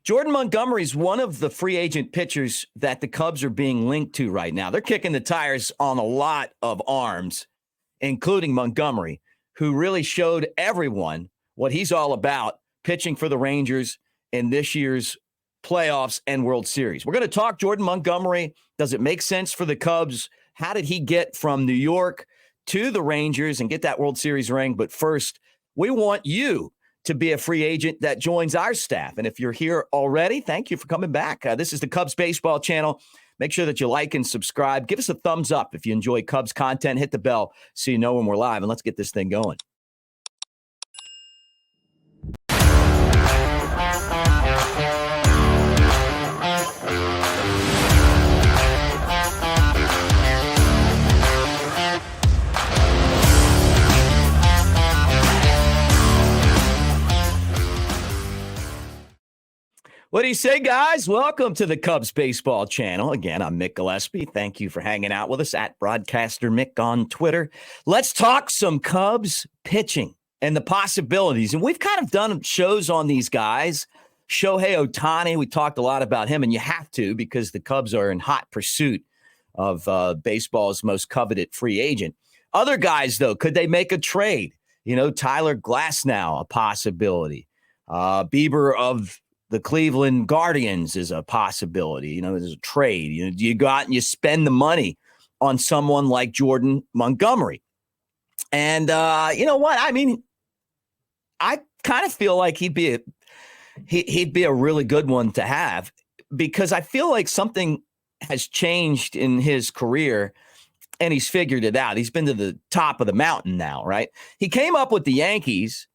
Jordan Montgomery is one of the free agent pitchers that the Cubs are being linked to right now. They're kicking the tires on a lot of arms, including Montgomery, who really showed everyone what he's all about, pitching for the Rangers in this year's playoffs and World Series. We're going to talk Jordan Montgomery. Does it make sense for the Cubs? How did he get from New York to the Rangers and get that World Series ring? But first, we want you to be a free agent that joins our staff. And if you're here already, thank you for coming back. This is the Cubs Baseball Channel. Make sure that you like and subscribe. Give us a thumbs up if you enjoy Cubs content. Hit the bell so you know when we're live, and let's get this thing going. What do you say, guys? Welcome to the Cubs Baseball Channel. Again, I'm Mick Gillispie. Thank you for hanging out with us at Broadcaster Mick on Twitter. Let's talk some Cubs pitching and the possibilities. And we've kind of done shows on these guys. Shohei Ohtani, we talked a lot about him, and you have to because the Cubs are in hot pursuit of baseball's most coveted free agent. Other guys, though, could they make a trade? You know, Tyler Glasnow, a possibility. Bieber of the Cleveland Guardians is a possibility. You know, there's a trade. You know, you go out and you spend the money on someone like Jordan Montgomery. And you know what? I mean, I kind of feel like he'd be a really good one to have because I feel like something has changed in his career and he's figured it out. He's been to the top of the mountain now, right? He came up with the Yankees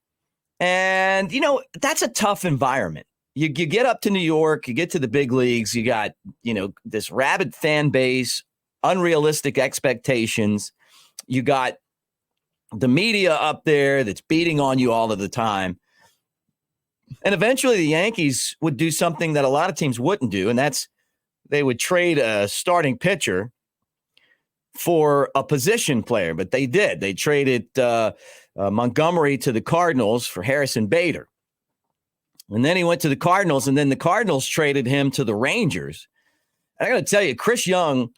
and, you know, that's a tough environment. You get up to New York, you get to the big leagues, you got, you know, this rabid fan base, unrealistic expectations. You got the media up there that's beating on you all of the time. And eventually the Yankees would do something that a lot of teams wouldn't do, and that's they would trade a starting pitcher for a position player. But they did. They traded Montgomery to the Cardinals for Harrison Bader. And then he went to the Cardinals, and then the Cardinals traded him to the Rangers. And I got to tell you, Chris Young,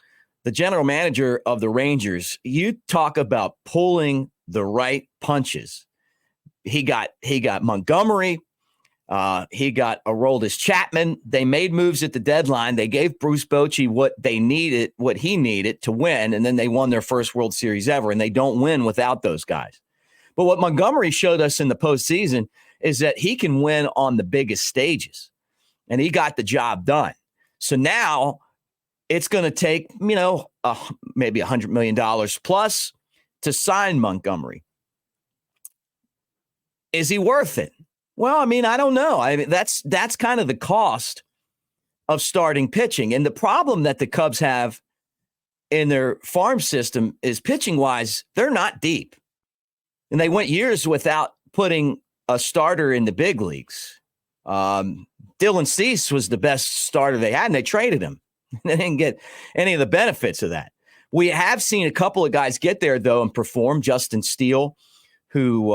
the general manager of the Rangers, you talk about pulling the right punches. He got Montgomery. He got Aroldis Chapman. They made moves at the deadline. They gave Bruce Bochy what he needed to win, and then they won their first World Series ever, and they don't win without those guys. But what Montgomery showed us in the postseason is that he can win on the biggest stages, and he got the job done. So now it's going to take, you know, maybe $100 million plus to sign Montgomery. Is he worth it? Well, I mean, I don't know. I mean, that's kind of the cost of starting pitching. And the problem that the Cubs have in their farm system is pitching-wise, they're not deep. And they went years without putting a starter in the big leagues. Dylan Cease was the best starter they had, and they traded him. They didn't get any of the benefits of that. We have seen a couple of guys get there, though, and perform. Justin Steele, who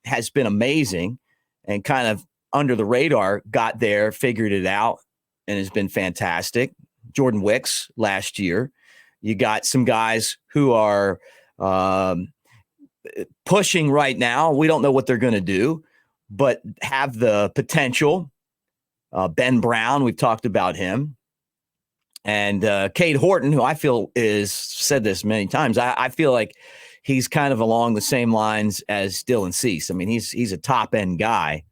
has been amazing and kind of under the radar, got there, figured it out, and has been fantastic. Jordan Wicks last year. You got some guys who are pushing right now. We don't know what they're going to do, but have the potential. Ben Brown, we've talked about him. And Cade Horton, who I feel said this many times, I feel like he's kind of along the same lines as Dylan Cease. I mean, he's a top-end guy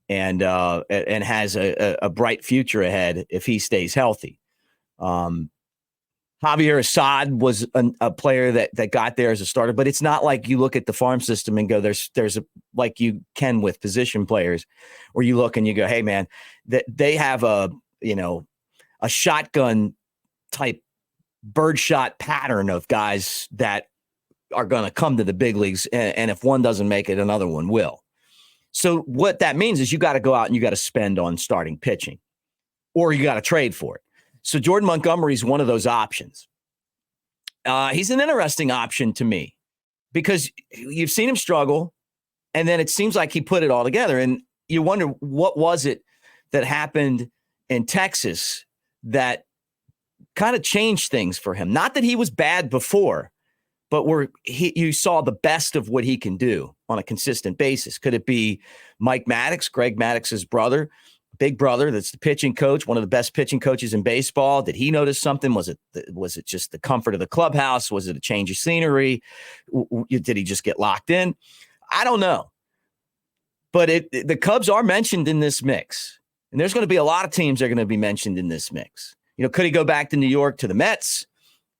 and has a bright future ahead if he stays healthy. Javier Assad was a player that got there as a starter, but it's not like you look at the farm system and go, there's like you can with position players, where you look and you go, hey man, they have a shotgun type birdshot pattern of guys that are going to come to the big leagues. And if one doesn't make it, another one will. So what that means is you got to go out and you got to spend on starting pitching, or you got to trade for it. So Jordan Montgomery is one of those options. He's an interesting option to me because you've seen him struggle, and then it seems like he put it all together. And you wonder, what was it that happened in Texas that kind of changed things for him. Not that he was bad before, but you saw the best of what he can do on a consistent basis. Could it be Mike Maddox, Greg Maddox's brother, big brother, that's the pitching coach, one of the best pitching coaches in baseball? Did he notice something? Was it just the comfort of the clubhouse? Was it a change of scenery? Did he just get locked in? I don't know. But the Cubs are mentioned in this mix. And there's going to be a lot of teams that are going to be mentioned in this mix. Could he go back to New York to the Mets?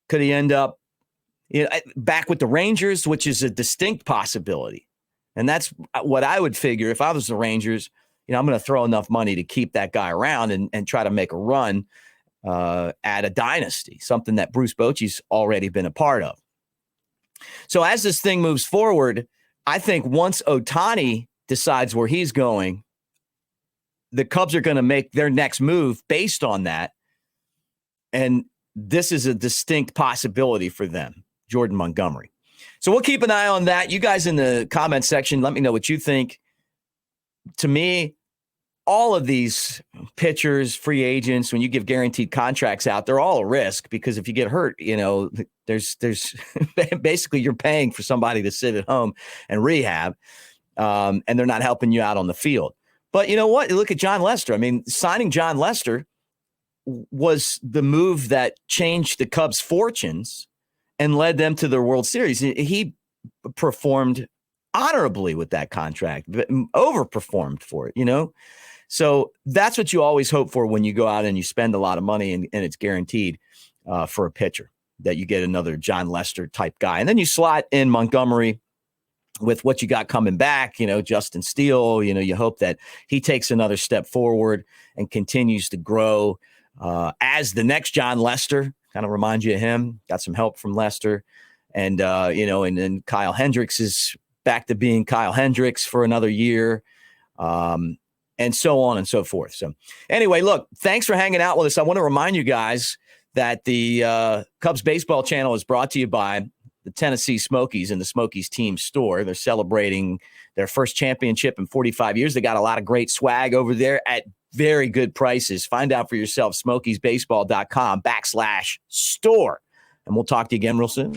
Could he end up back with the Rangers, which is a distinct possibility? And that's what I would figure if I was the Rangers. I'm going to throw enough money to keep that guy around and try to make a run at a dynasty, something that Bruce Bochy's already been a part of. So as this thing moves forward, I think once Ohtani decides where he's going, the Cubs are going to make their next move based on that. And this is a distinct possibility for them, Jordan Montgomery. So we'll keep an eye on that. You guys in the comment section, let me know what you think. To me, all of these pitchers, free agents, when you give guaranteed contracts out, they're all a risk because if you get hurt, there's basically you're paying for somebody to sit at home and rehab, and they're not helping you out on the field. But you know what? Look at John Lester. I mean, signing John Lester was the move that changed the Cubs' fortunes and led them to the World Series. He performed honorably with that contract, but overperformed for it, So that's what you always hope for when you go out and you spend a lot of money and it's guaranteed for a pitcher, that you get another John Lester type guy. And then you slot in Montgomery with what you got coming back, Justin Steele, you hope that he takes another step forward and continues to grow as the next John Lester. Kind of remind you of him. Got some help from Lester. And, and then Kyle Hendricks is back to being Kyle Hendricks for another year. And so on and so forth. So anyway, look, thanks for hanging out with us. I want to remind you guys that the Cubs baseball channel is brought to you by the Tennessee Smokies and the Smokies team store. They're celebrating their first championship in 45 years. They got a lot of great swag over there at very good prices. Find out for yourself, smokiesbaseball.com/store. And we'll talk to you again real soon.